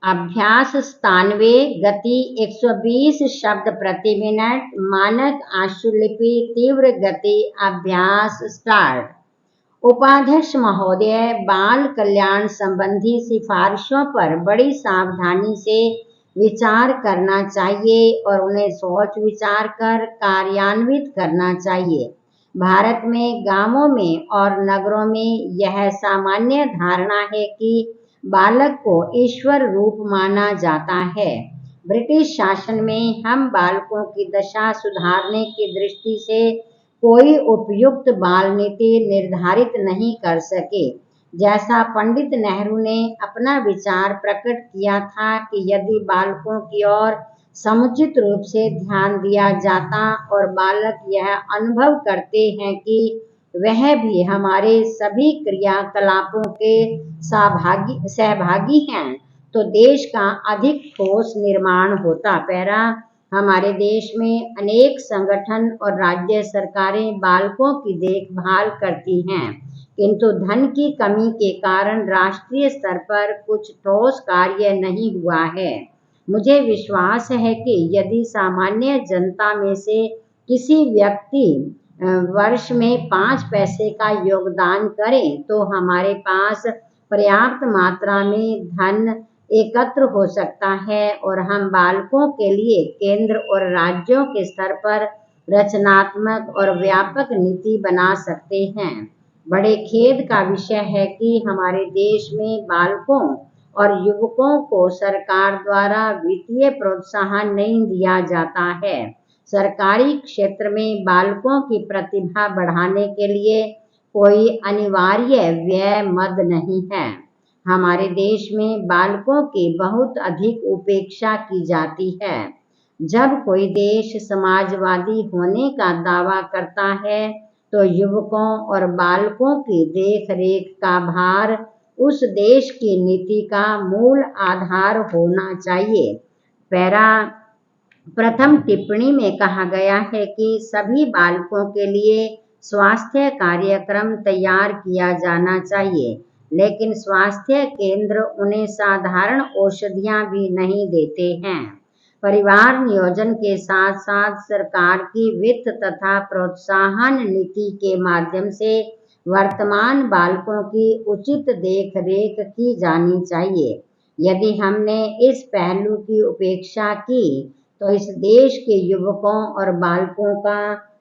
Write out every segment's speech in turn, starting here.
अभ्यास 97 गति 120 शब्द प्रति मिनट मानक आशुलिपि तीव्र गति अभ्यास स्टार्ट। उपाध्यक्ष महोदय, बाल कल्याण संबंधी सिफारिशों पर बड़ी सावधानी से विचार करना चाहिए और उन्हें सोच विचार कर कार्यान्वित करना चाहिए। भारत में गांवों में और नगरों में यह सामान्य धारणा है कि बालक को ईश्वर रूप माना जाता है। ब्रिटिश शासन में हम बालकों की दशा सुधारने की दृष्टि से कोई उपयुक्त बाल नीति निर्धारित नहीं कर सके। जैसा पंडित नेहरू ने अपना विचार प्रकट किया था कि यदि बालकों की ओर समुचित रूप से ध्यान दिया जाता और बालक यह अनुभव करते हैं कि वह भी हमारे सभी क्रियाकलापों के सहभागी हैं, तो देश का अधिक ठोस निर्माण होता। पैरा, हमारे देश में अनेक संगठन और राज्य सरकारें बालकों की देखभाल करती हैं, किंतु धन की कमी के कारण राष्ट्रीय स्तर पर कुछ ठोस कार्य नहीं हुआ है। मुझे विश्वास है कि यदि सामान्य जनता में से किसी व्यक्ति वर्ष में 5 पैसे का योगदान करें तो हमारे पास पर्याप्त मात्रा में धन एकत्र हो सकता है और हम बालकों के लिए केंद्र और राज्यों के स्तर पर रचनात्मक और व्यापक नीति बना सकते हैं। बड़े खेद का विषय है कि हमारे देश में बालकों और युवकों को सरकार द्वारा वित्तीय प्रोत्साहन नहीं दिया जाता है। सरकारी क्षेत्र में बालकों की प्रतिभा बढ़ाने के लिए कोई अनिवार्य व्यय मद नहीं है। हमारे देश में बालकों की बहुत अधिक उपेक्षा की जाती है। जब कोई देश समाजवादी होने का दावा करता है तो युवकों और बालकों की देख-रेख का भार उस देश की नीति का मूल आधार होना चाहिए। पैरा प्रथम टिप्पणी में कहा गया है कि सभी बालकों के लिए स्वास्थ्य कार्यक्रम तैयार किया जाना चाहिए, लेकिन स्वास्थ्य केंद्र उन्हें साधारण औषधियां भी नहीं देते हैं। परिवार नियोजन के साथ साथ सरकार की वित्त तथा प्रोत्साहन नीति के माध्यम से वर्तमान बालकों की उचित देख-रेख की जानी चाहिए। यदि हमने इस पहलू की उपेक्षा की तो इस देश के युवकों और बालकों का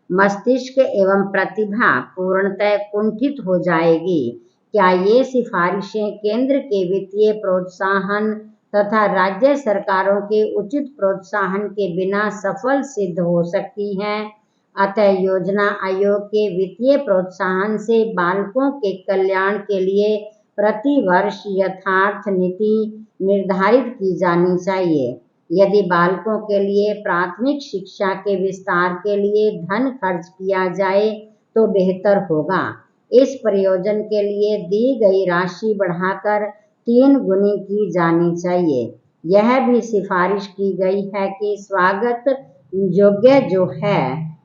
मस्तिष्क एवं प्रतिभा पूर्णतः कुंठित हो जाएगी। क्या ये सिफारिशें केंद्र के वित्तीय प्रोत्साहन तथा राज्य सरकारों के उचित प्रोत्साहन के बिना सफल सिद्ध हो सकती हैं? अतः योजना आयोग के वित्तीय प्रोत्साहन से बालकों के कल्याण के लिए प्रति वर्ष यथार्थ नीति निर्धारित की जानी चाहिए। यदि बालकों के लिए प्राथमिक शिक्षा के विस्तार के लिए धन खर्च किया जाए तो बेहतर होगा। इस प्रयोजन के लिए दी गई राशि बढ़ाकर 3 गुनी की जानी चाहिए। यह भी सिफारिश की गई है कि स्वागत योग्य जो है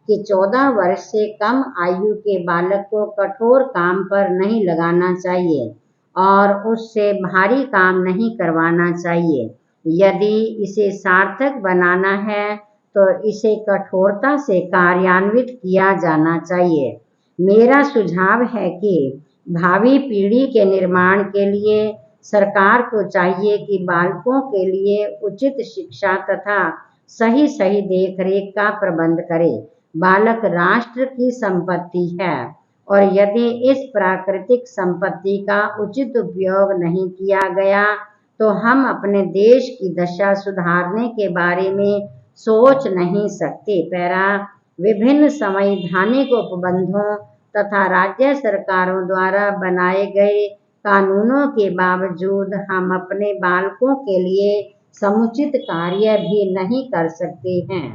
कि 14 वर्ष से कम आयु के बालक को कठोर काम पर नहीं लगाना चाहिए और उससे भारी काम नहीं करवाना चाहिए। यदि इसे सार्थक बनाना है तो इसे कठोरता से कार्यान्वित किया जाना चाहिए। मेरा सुझाव है कि भावी पीढ़ी के निर्माण के लिए सरकार को चाहिए कि बालकों के लिए उचित शिक्षा तथा सही देखरेख का प्रबंध करे। बालक राष्ट्र की संपत्ति है और यदि इस प्राकृतिक संपत्ति का उचित उपयोग नहीं किया गया तो हम अपने देश की दशा सुधारने के बारे में सोच नहीं सकते। पैरा, विभिन्न संवैधानिक उपबंधों तथा राज्य सरकारों द्वारा बनाए गए कानूनों के बावजूद हम अपने बालकों के लिए समुचित कार्य भी नहीं कर सकते हैं।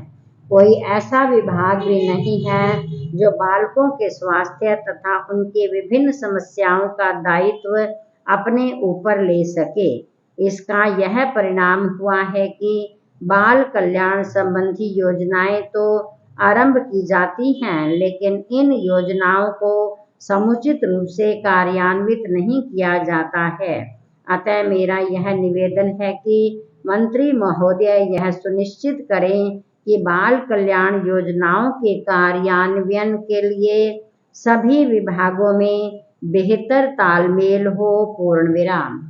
कोई ऐसा विभाग भी नहीं है जो बालकों के स्वास्थ्य तथा उनके विभिन्न समस्याओं का दायित्व अपने ऊपर ले सके। इसका यह परिणाम हुआ है कि बाल कल्याण संबंधी योजनाएं तो आरंभ की जाती हैं, लेकिन इन योजनाओं को समुचित रूप से कार्यान्वित नहीं किया जाता है। अतः मेरा यह निवेदन है कि मंत्री महोदय यह सुनिश्चित करें कि बाल कल्याण योजनाओं के कार्यान्वयन के लिए सभी विभागों में बेहतर तालमेल हो। पूर्णविराम।